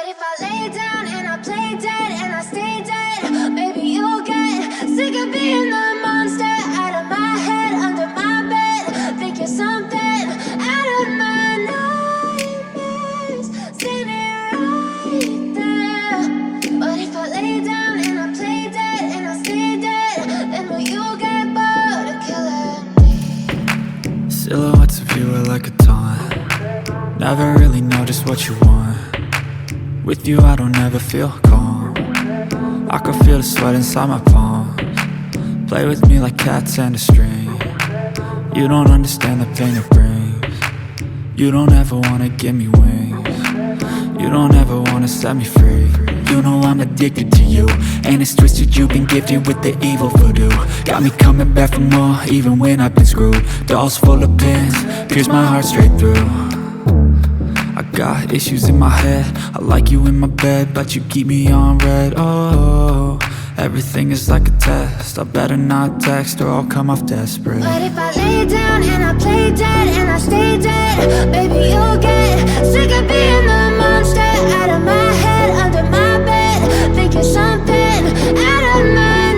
if I lay down and I play dead and I stay dead, maybe you'll get sick of being the monster out of my head, under my bed. Think you're something out of my nightmares, standing right there. But if I lay down and I play dead and I stay dead, then will you get bored of killing me? Silhouettes of you are like a taunt. Never really know just what you want. With you I don't ever feel calm. I can feel the sweat inside my palms. Play with me like cats and a string. You don't understand the pain it brings. You don't ever wanna give me wings. You don't ever wanna set me free. You know I'm addicted to you, and it's twisted, you've been gifted with the evil voodoo. Got me coming back for more, even when I've been screwed. Dolls full of pins, pierce my heart straight through. I got issues in my head, I like you in my bed, but you keep me on red. Oh, everything is like a test, I better not text or I'll come off desperate. But if I lay down and I play dead and I stay dead, baby you'll get sick of being the monster out of my head, under my bed. Think you're something out of my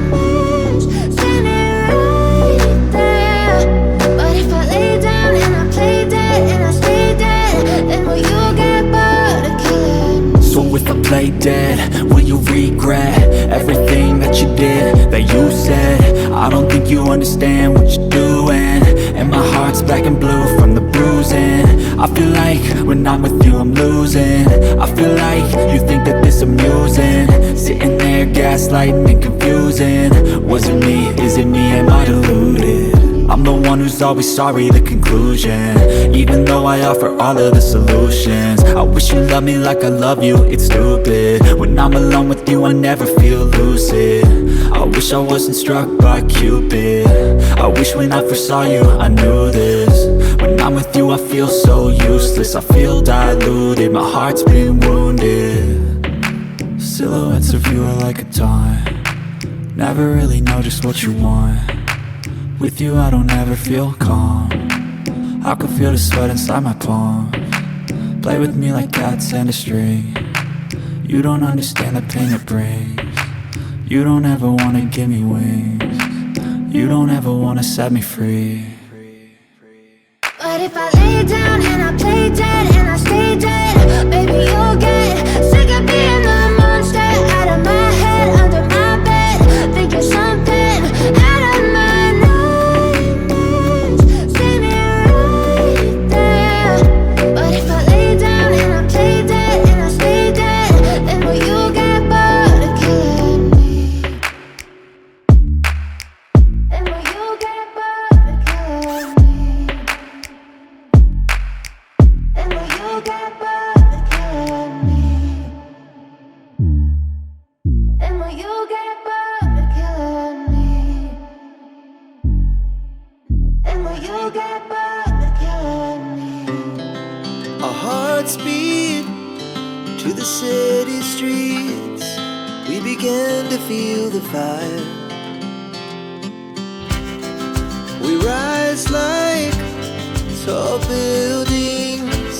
nightmares, standing right there. But if I lay down and I play dead and I stay dead, then will you get bored of killing me? So if I play dead, will you regret everything that you did, that you said? I don't think you understand what you're doing, and my heart's black and blue from the bruising. I feel like when I'm with you I'm losing. I feel like you think that this amusing, sitting there gaslighting and confusing. Was it me? Is it me? Am I deluded? I'm the one who's always sorry, the conclusion. Even though I offer all of the solutions, I wish you loved me like I love you, it's stupid. When I'm alone with you I never feel lucid. I wish I wasn't struck by Cupid. I wish when I first saw you I knew this. When I'm with you I feel so useless, I feel diluted, my heart's been wounded. Silhouettes of you are like a taunt. Never really know just what you want. With you I don't ever feel calm. I can feel the sweat inside my palms. Play with me like cats and a string. You don't understand the pain it brings. You don't ever wanna give me wings. You don't ever wanna set me free. But if I lay down and I play dead and I stay dead, baby you'll get sick of being the monster out of my head, under my bed. Think you're something out of my nightmares, standing right there. But if I lay down and I play dead and I stay dead, then will you get bored of killing me? Then will you get bored of killing me? And will you get bored of killing me? And will you get bored of killing me? And will you get bored of killing me? Our hearts beat to the city streets. We began to feel the fire. We rise like tall buildings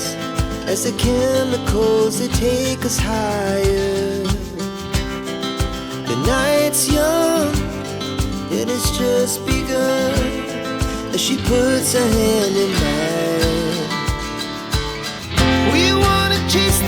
as the chemicals they take us higher. The night's young and it's just begun as she puts her hand in mine. We wanna chase